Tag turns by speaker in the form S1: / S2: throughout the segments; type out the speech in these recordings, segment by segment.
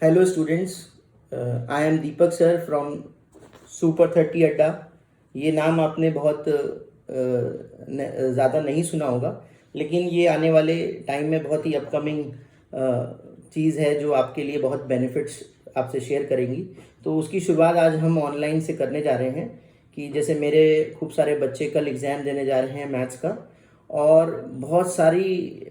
S1: Hello students, I am Deepak sir from super 30 अड्डा। ये नाम आपने बहुत ज़्यादा नहीं सुना होगा, लेकिन ये आने वाले टाइम में बहुत ही अपकमिंग चीज़ है जो आपके लिए बहुत बेनिफिट्स आपसे शेयर करेंगी। तो उसकी शुरुआत आज हम ऑनलाइन से करने जा रहे हैं कि जैसे मेरे खूब सारे बच्चे कल एग्ज़ाम देने जा रहे हैं मैथ्स का, और बहुत सारी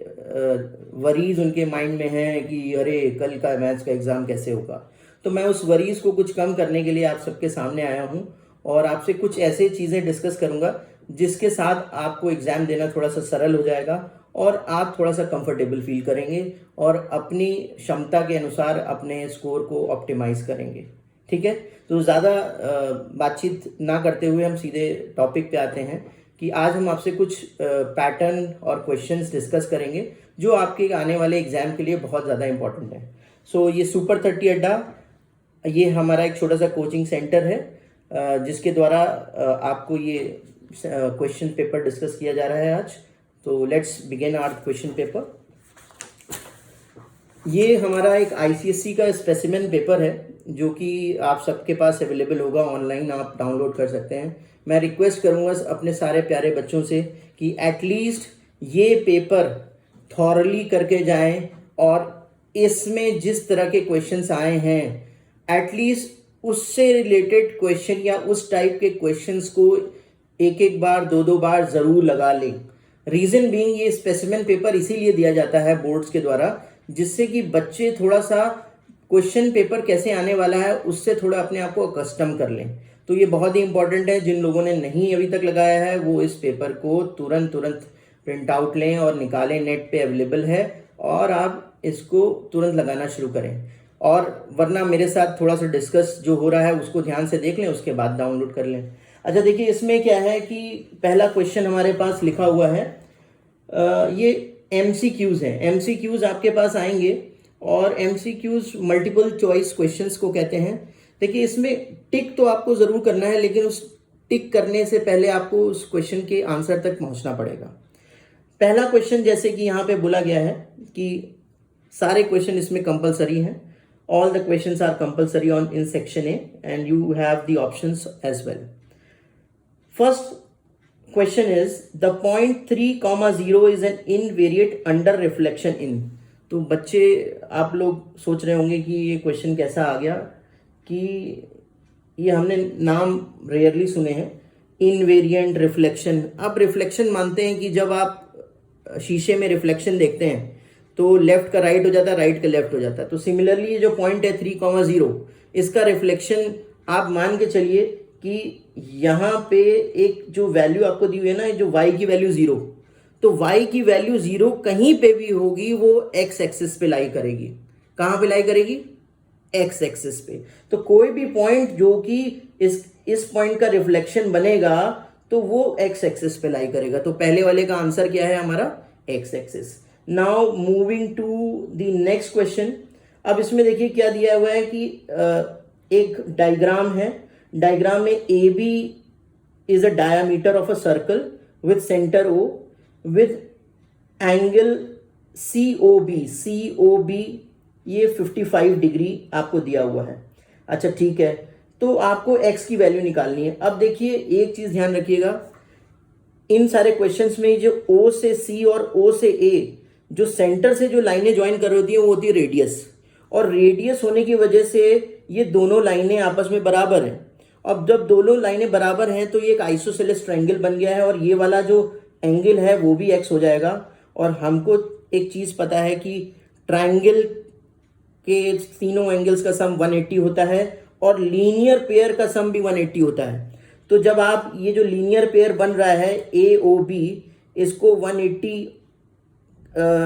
S1: वरीज उनके माइंड में हैं कि अरे कल का मैथ्स का एग्ज़ाम कैसे होगा। तो मैं उस वरीज को कुछ कम करने के लिए आप सबके सामने आया हूँ और आपसे कुछ ऐसे चीज़ें डिस्कस करूँगा जिसके साथ आपको एग्ज़ाम देना थोड़ा सा सरल हो जाएगा और आप थोड़ा सा कंफर्टेबल फील करेंगे और अपनी क्षमता के अनुसार अपने स्कोर को ऑप्टिमाइज़ करेंगे। ठीक है, तो ज़्यादा बातचीत ना करते हुए हम सीधे टॉपिक पे आते हैं कि आज हम आपसे कुछ पैटर्न और क्वेश्चंस डिस्कस करेंगे जो आपके आने वाले एग्ज़ाम के लिए बहुत ज़्यादा इंपॉर्टेंट है। सो ये सुपर 30 अड्डा, ये हमारा एक छोटा सा कोचिंग सेंटर है जिसके द्वारा आपको ये क्वेश्चन पेपर डिस्कस किया जा रहा है आज। तो let's begin our question paper. ये हमारा एक आईसीएसई का स्पेसिमेन पेपर है जो कि आप सबके पास अवेलेबल होगा, ऑनलाइन आप डाउनलोड कर सकते हैं। मैं रिक्वेस्ट करूंगा अपने सारे प्यारे बच्चों से कि एटलीस्ट ये पेपर थॉरली करके जाएं और इसमें जिस तरह के क्वेश्चंस आए हैं एटलीस्ट उससे रिलेटेड क्वेश्चन या उस टाइप के क्वेश्चंस को एक एक बार दो बार ज़रूर लगा लें। रीज़न बीइंग ये स्पेसिमेन पेपर इसीलिए दिया जाता है बोर्ड्स के द्वारा जिससे कि बच्चे थोड़ा सा क्वेश्चन पेपर कैसे आने वाला है उससे थोड़ा अपने आप को कस्टम कर लें। तो ये बहुत ही इंपॉर्टेंट है। जिन लोगों ने नहीं अभी तक लगाया है वो इस पेपर को तुरंत प्रिंट आउट लें और निकालें, नेट पे अवेलेबल है और आप इसको तुरंत लगाना शुरू करें। और वरना मेरे साथ थोड़ा सा डिस्कस जो हो रहा है उसको ध्यान से देख लें, उसके बाद डाउनलोड कर लें। अच्छा देखिए, इसमें क्या है कि पहला क्वेश्चन हमारे पास लिखा हुआ है, ये MCQs हैं। MCQs आपके पास आएंगे और MCQs मल्टीपल चॉइस क्वेश्चंस को कहते हैं। देखिए इसमें टिक तो आपको ज़रूर करना है, लेकिन उस टिक करने से पहले आपको उस क्वेश्चन के आंसर तक पहुंचना पड़ेगा। पहला क्वेश्चन जैसे कि यहाँ पे बोला गया है कि सारे क्वेश्चन इसमें कंपलसरी हैं। All the questions are compulsory on in section A and you have the options as well. First question is the point 3,0 is an invariant under reflection in। तो बच्चे आप लोग सोच रहे होंगे कि ये क्वेश्चन कैसा आ गया, कि ये हमने नाम रेयरली सुने हैं, इनवेरिएंट रिफ्लेक्शन। अब रिफ्लेक्शन मानते हैं कि जब आप शीशे में रिफ्लेक्शन देखते हैं तो लेफ्ट का राइट हो जाता है, राइट का लेफ्ट हो जाता है। तो सिमिलरली ये जो पॉइंट है 3,0 इसका रिफ्लेक्शन आप मान के चलिए कि यहाँ पे एक जो वैल्यू आपको दी हुई है ना, जो y की वैल्यू 0, तो y की वैल्यू 0 कहीं पे भी होगी वो x एक्सिस पे लाई करेगी। कहाँ पे लाई करेगी? x एक्सिस पे। तो कोई भी पॉइंट जो कि इस पॉइंट का रिफ्लेक्शन बनेगा तो वो x एक्सिस पे लाई करेगा। तो पहले वाले का आंसर क्या है हमारा? x axis. Now moving to the next question. अब इसमें देखिए क्या दिया हुआ है कि एक डायग्राम है। डायग्राम में AB is a diameter of a circle with center O with angle COB ये 55 डिग्री आपको दिया हुआ है। अच्छा ठीक है, तो आपको x की वैल्यू निकालनी है। अब देखिए एक चीज ध्यान रखिएगा, इन सारे क्वेश्चंस में जो O से C और O से A जो सेंटर से जो लाइनें ज्वाइन कर रही होती है वो होती है रेडियस, और रेडियस होने की वजह से ये दोनों लाइनें आपस में बराबर हैं। अब जब दोनों लाइनें बराबर हैं तो ये एक आइसोसेलेस ट्रायंगल बन गया है और ये वाला जो एंगल है वो भी x हो जाएगा। और हमको एक चीज़ पता है कि ट्रायंगल के तीनों एंगल्स का सम 180 होता है और लीनियर पेयर का सम भी 180 होता है। तो जब आप ये जो लीनियर पेयर बन रहा है AOB, इसको 180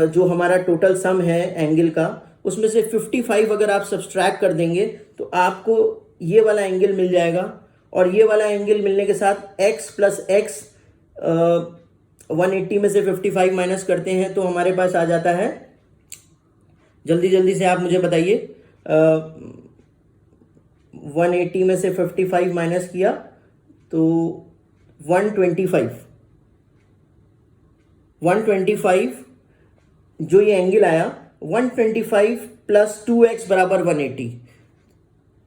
S1: जो हमारा टोटल सम है एंगल का, उसमें से 55 अगर आप सब्सट्रैक्ट कर देंगे तो आपको ये वाला एंगल मिल जाएगा। और ये वाला एंगल मिलने के साथ x प्लस x 180 में से 55 माइनस करते हैं तो हमारे पास आ जाता है, जल्दी से आप मुझे बताइए, 180 में से 55 माइनस किया तो 125 जो ये एंगल आया 125 प्लस 2x बराबर 180।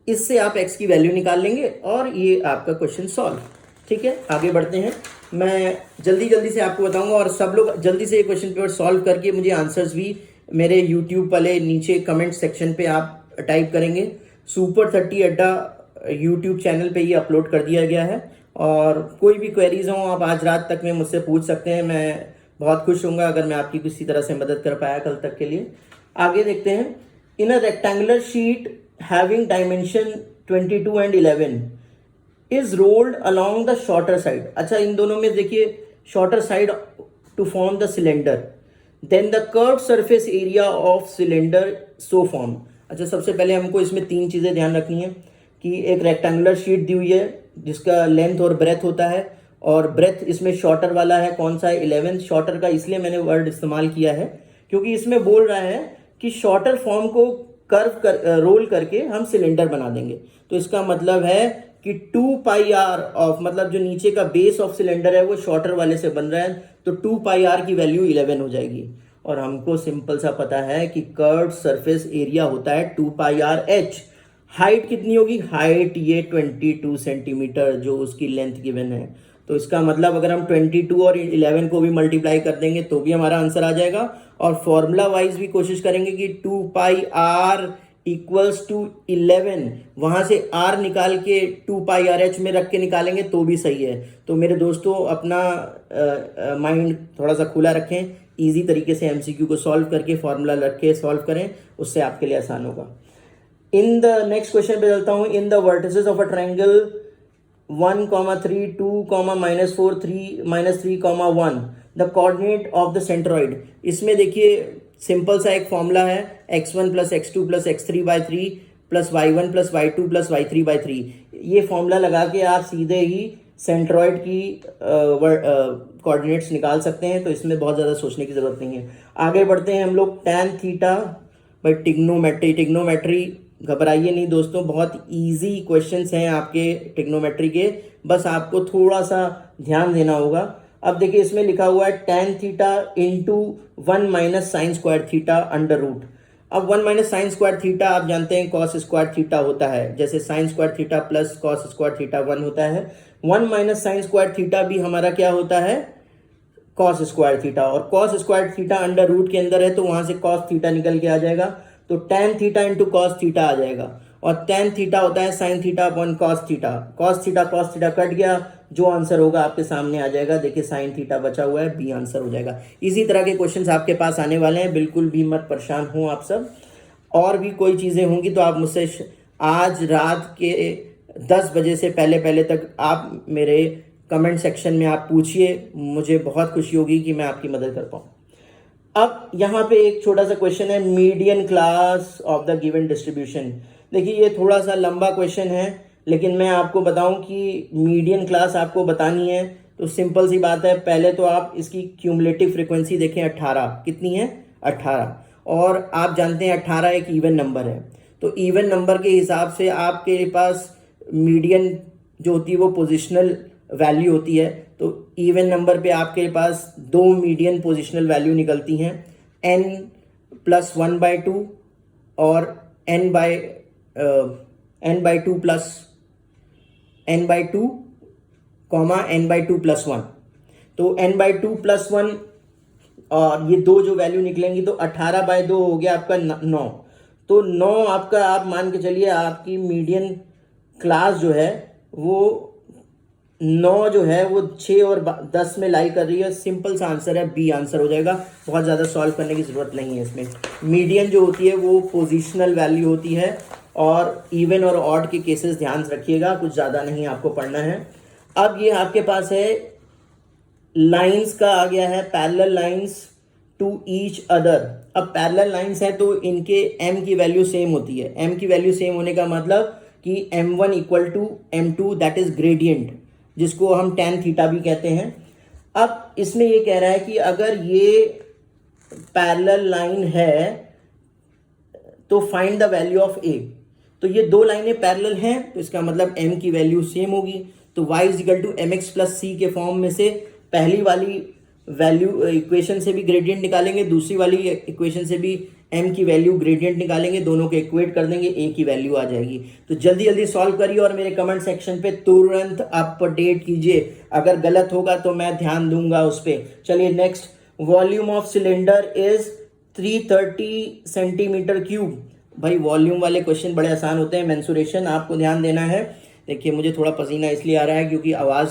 S1: इससे आप x की वैल्यू निकाल लेंगे और ये आपका क्वेश्चन सॉल्व। ठीक है, आगे बढ़ते हैं। मैं जल्दी जल्दी से आपको बताऊंगा और सब लोग जल्दी से ये क्वेश्चन पेपर सॉल्व करके मुझे आंसर्स भी मेरे यूट्यूब वाले नीचे कमेंट सेक्शन पे आप टाइप करेंगे। सुपर 30 अड्डा यूट्यूब चैनल पे ये अपलोड कर दिया गया है और कोई भी क्वेरीज हो आप आज रात तक में मुझसे पूछ सकते हैं। मैं बहुत खुश होऊंगा अगर मैं आपकी किसी तरह से मदद कर पाया कल तक के लिए। आगे देखते हैं। In a rectangular sheet having dimension 22 and 11 is rolled along the shorter side. अच्छा, इन दोनों में देखिए shorter side to form the cylinder, then the curve surface area of cylinder so form. अच्छा, सबसे पहले हमको इसमें 3 चीज़ें ध्यान रखनी है कि एक रेक्टेंगुलर शीट दी हुई है जिसका लेंथ और ब्रेथ होता है और ब्रेथ इसमें शॉर्टर वाला है। कौन सा है? 11 शॉर्टर का। इसलिए मैंने वर्ड इस्तेमाल किया है क्योंकि इसमें बोल रहा है कि शॉर्टर फॉर्म को रोल करके हम सिलेंडर बना देंगे। तो इसका मतलब है कि 2 पाई आर ऑफ, मतलब जो नीचे का बेस ऑफ सिलेंडर है वो शॉर्टर वाले से बन रहा है, तो 2 पाई आर की वैल्यू 11 हो जाएगी। और हमको सिंपल सा पता है कि कर्व्ड सरफेस एरिया होता है 2 पाई आर एच। हाइट कितनी होगी? हाइट ये 22 सेंटीमीटर जो उसकी लेंथ गिवन है। तो इसका मतलब अगर हम 22 और 11 को भी मल्टीप्लाई कर देंगे तो भी हमारा आंसर आ जाएगा। और फॉर्मूला वाइज भी कोशिश करेंगे कि 2 पाई आर इक्वल्स टू 11, वहां से आर निकाल के 2 पाई आर एच में रख के निकालेंगे तो भी सही है। तो मेरे दोस्तों अपना माइंड थोड़ा सा खुला रखें, इजी तरीके से एमसीक्यू को सॉल्व करके फॉर्मूला रख के सॉल्व करें, उससे आपके लिए आसान होगा। इन द नेक्स्ट क्वेश्चन पे चलता हूं। In the vertices of a triangle 1, 3, 2, -4, 3, -3, 1 the coordinate of the centroid. इसमें देखिए सिंपल सा एक फॉर्मूला है, x1 + x2 + x3/3 + y1 + y2 + y3/3। ये फॉर्मूला लगा के आप सीधे ही सेंट्रॉइड की कोऑर्डिनेट्स निकाल सकते हैं, तो इसमें बहुत ज़्यादा सोचने की ज़रूरत नहीं है। आगे बढ़ते हैं हम लोग। tan theta by trigonometry. घबराइए नहीं दोस्तों, बहुत इजी क्वेश्चंस हैं आपके टिग्नोमेट्री के, बस आपको थोड़ा सा ध्यान देना होगा। अब देखिए इसमें लिखा हुआ है tan theta into 1 - sin square theta under root. अब 1 - sin स्क्वायर थीटा आप जानते हैं cos स्क्वायर थीटा होता है, जैसे sin square theta plus cos square theta 1 होता है। 1 - sin स्क्वायर थीटा भी हमारा क्या होता है? cos square theta. और cos square theta under root के अंदर है तो वहां से cos थीटा निकल के आ जाएगा, तो tan theta into cos theta आ जाएगा। और tan थीटा होता है sin theta upon cos theta. cos theta cut गया, जो आंसर होगा आपके सामने आ जाएगा। देखिए sin थीटा बचा हुआ है, बी आंसर हो जाएगा। इसी तरह के क्वेश्चंस आपके पास आने वाले हैं, बिल्कुल भी मत परेशान हो आप सब। और भी कोई चीज़ें होंगी तो आप मुझसे आज रात के 10 बजे से पहले तक आप मेरे कमेंट सेक्शन में आप पूछिए, मुझे बहुत खुशी होगी कि मैं आपकी मदद कर पाऊँ। अब यहाँ पे एक छोटा सा क्वेश्चन है, median class of the given distribution. देखिए ये थोड़ा सा लंबा क्वेश्चन है, लेकिन मैं आपको बताऊं कि मीडियन क्लास आपको बतानी है तो सिंपल सी बात है। पहले तो आप इसकी क्यूमुलेटिव फ्रीक्वेंसी देखें, 18 कितनी है? 18। और आप जानते हैं 18 एक इवन नंबर है, तो इवन नंबर के हिसाब से आपके पास मीडियन जो होती है वो पोजिशनल वैल्यू होती है। तो इवन नंबर पे आपके पास 2 मीडियन पोजिशनल वैल्यू निकलती हैं, n + 1/2 और n/2 प्लस n/2, n/2 + 1। तो n/2 + 1 और ये 2 जो वैल्यू निकलेंगी तो 18/2 हो गया आपका 9। तो 9 आपका, आप मान के चलिए आपकी मीडियन क्लास जो है वो 9 जो है वो 6 और 10 में लाई कर रही है। सिंपल सा आंसर है, बी आंसर हो जाएगा। बहुत ज़्यादा सॉल्व करने की ज़रूरत नहीं है इसमें। मीडियन जो होती है वो पोजिशनल वैल्यू होती है, और इवन और ऑड के केसेस ध्यान रखिएगा, कुछ ज़्यादा नहीं आपको पढ़ना है। अब ये आपके पास है लाइंस का आ गया है, parallel lines to each other. अब पैरेलल लाइंस है तो इनके m की वैल्यू सेम होती है। m की वैल्यू सेम होने का मतलब कि m1 = m2 that is gradient, जिसको हम tan थीटा भी कहते हैं। अब इसमें ये कह रहा है कि अगर ये पैरेलल लाइन है तो find the value of a। तो ये 2 लाइनें पैरेलल हैं तो इसका मतलब m की वैल्यू सेम होगी। तो y = mx + c के फॉर्म में से पहली वाली वैल्यू इक्वेशन से भी ग्रेडियंट निकालेंगे, दूसरी वाली इक्वेशन से भी m की वैल्यू ग्रेडियंट निकालेंगे, दोनों को इक्वेट कर देंगे, a की वैल्यू आ जाएगी। तो जल्दी जल्दी सॉल्व करिए और मेरे कमेंट सेक्शन पे तुरंत अपडेट कीजिए, अगर गलत होगा तो मैं ध्यान दूंगा उस पर। चलिए next, volume of cylinder is 330 centimetre cube. भाई वॉल्यूम वाले क्वेश्चन बड़े आसान होते हैं, मेंसुरेशन आपको ध्यान देना है। देखिए मुझे थोड़ा पसीना इसलिए आ रहा है क्योंकि आवाज़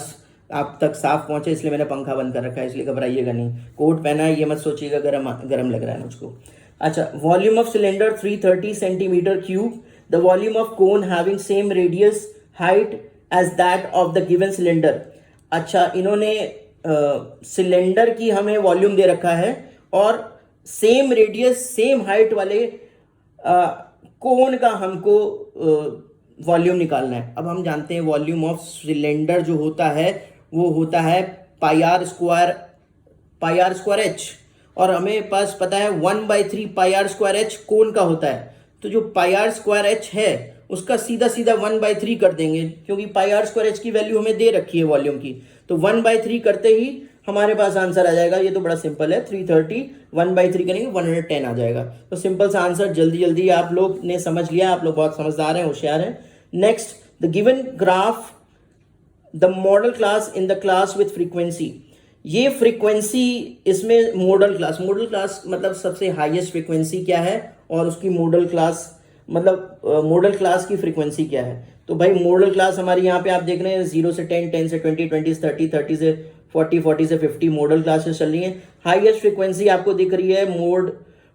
S1: आप तक साफ पहुंचे, इसलिए मैंने पंखा बंद कर रखा है, इसलिए घबराइएगा नहीं। कोट पहना है, ये मत सोचिएगा गरम लग रहा है मुझको। अच्छा, volume of cylinder 330 centimetre cube, the volume of cone having same radius height as that of the given cylinder. अच्छा, इन्होंने सिलेंडर की हमें वॉल्यूम दे रखा है और सेम रेडियस सेम हाइट वाले कोन का हमको वॉल्यूम निकालना है। अब हम जानते हैं वॉल्यूम ऑफ सिलेंडर जो होता है वो होता है पाई आर स्क्वायर एच, और हमें पास पता है 1/3 पाई आर स्क्वायर एच कोन का होता है। तो जो पाई आर स्क्वायर एच है उसका सीधा सीधा 1/3 कर देंगे, क्योंकि पाई आर स्क्वायर एच की वैल्यू हमें दे रखी है वॉल्यूम की। तो 1/3 करते ही हमारे पास आंसर आ जाएगा। ये तो बड़ा सिंपल है, 330 1/3 करेंगे 110 आ जाएगा। तो सिंपल सा आंसर जल्दी जल्दी आप लोग ने समझ लिया, आप लोग बहुत समझदार हैं, होशियार हैं। Next, the given graph the model class in the class with frequency. ये फ्रीक्वेंसी, इसमें मॉडल क्लास मतलब सबसे हाईएस्ट फ्रीक्वेंसी क्या है और उसकी मॉडल क्लास मतलब मॉडल क्लास की फ्रीक्वेंसी क्या है। तो भाई मॉडल क्लास हमारी यहाँ पे आप देख रहे हैं 0 से 10, 10 से 20, 20 से 30, 30 से 40, 40 से 50 मॉडल क्लासेस चल रही हैं। हाईएस्ट फ्रीक्वेंसी आपको दिख रही है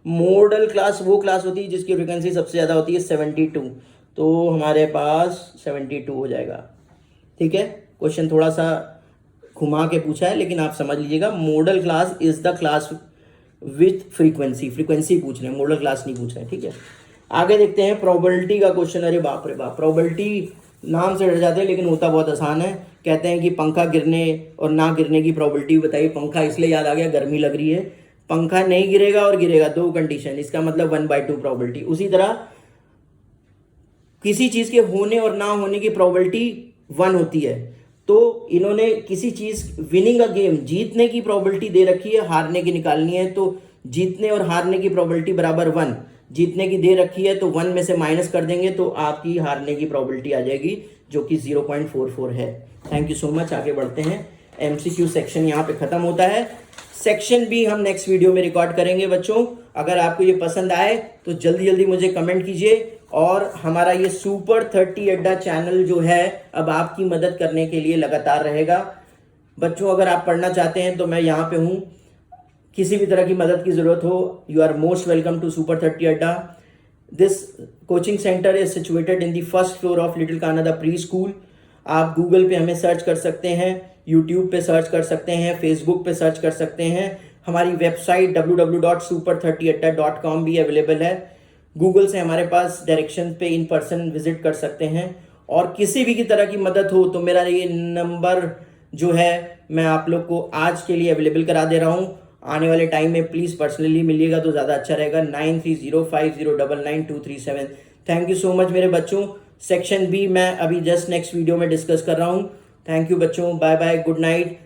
S1: मॉडल क्लास, वो क्लास होती है जिसकी फ्रीक्वेंसी सबसे ज़्यादा होती है 72। तो हमारे पास 72 हो जाएगा। ठीक है, क्वेश्चन थोड़ा सा घुमा के पूछा है लेकिन आप समझ लीजिएगा, model class is the class with frequency पूछ रहे हैं, मॉडल क्लास नहीं पूछ रहे हैं। ठीक है, आगे देखते हैं प्रोबेबिलिटी का क्वेश्चन। अरे बाप रे बाप, प्रोबेबिलिटी नाम से डर जाते हैं लेकिन होता बहुत आसान है। कहते हैं कि पंखा गिरने और ना गिरने की प्रोबेबिलिटी बताइए। पंखा इसलिए याद आ गया, गर्मी लग रही है, पंखा नहीं गिरेगा और गिरेगा, दो कंडीशन, इसका मतलब 1/2 प्रोबेबिलिटी। उसी तरह किसी चीज़ के होने और ना होने की प्रोबेबिलिटी 1 होती है। तो इन्होंने किसी चीज़ विनिंग अ गेम, जीतने की प्रोबेबिलिटी दे रखी है, हारने की निकालनी है। तो जीतने और हारने की प्रोबेबिलिटी बराबर 1, जीतने की दे रखी है तो 1 में से माइनस कर देंगे तो आपकी हारने की प्रोबेबिलिटी आ जाएगी जो कि 0.44 है। Thank you so much. आगे बढ़ते हैं, एमसीक्यू सेक्शन यहाँ पे ख़त्म होता है। सेक्शन भी हम नेक्स्ट वीडियो में रिकॉर्ड करेंगे बच्चों। अगर आपको ये पसंद आए तो जल्दी जल्दी मुझे कमेंट कीजिए, और हमारा ये सुपर 30 अड्डा चैनल जो है अब आपकी मदद करने के लिए लगातार रहेगा। बच्चों अगर आप पढ़ना चाहते हैं तो मैं यहाँ पे हूँ, किसी भी तरह की मदद की ज़रूरत हो, you are most welcome to super 30 Adda. This coaching centre is situated in the first floor of little Canada pre school. आप गूगल पे हमें सर्च कर सकते हैं, यूट्यूब पे सर्च कर सकते हैं, फेसबुक पे सर्च कर सकते हैं। हमारी वेबसाइट www.super30adda.com भी अवेलेबल है। गूगल से हमारे पास डायरेक्शन पे इन पर्सन विजिट कर सकते हैं। और किसी भी की तरह की मदद हो तो मेरा ये नंबर जो है मैं आप लोग को आज के लिए अवेलेबल करा दे रहा हूँ। आने वाले टाइम में प्लीज़ पर्सनली मिलिएगा तो ज़्यादा अच्छा रहेगा। 9305099237। थैंक यू सो मच मेरे बच्चों। सेक्शन बी मैं अभी जस्ट नेक्स्ट वीडियो में डिस्कस कर रहा हूँ। थैंक यू बच्चों, बाय बाय, गुड नाइट।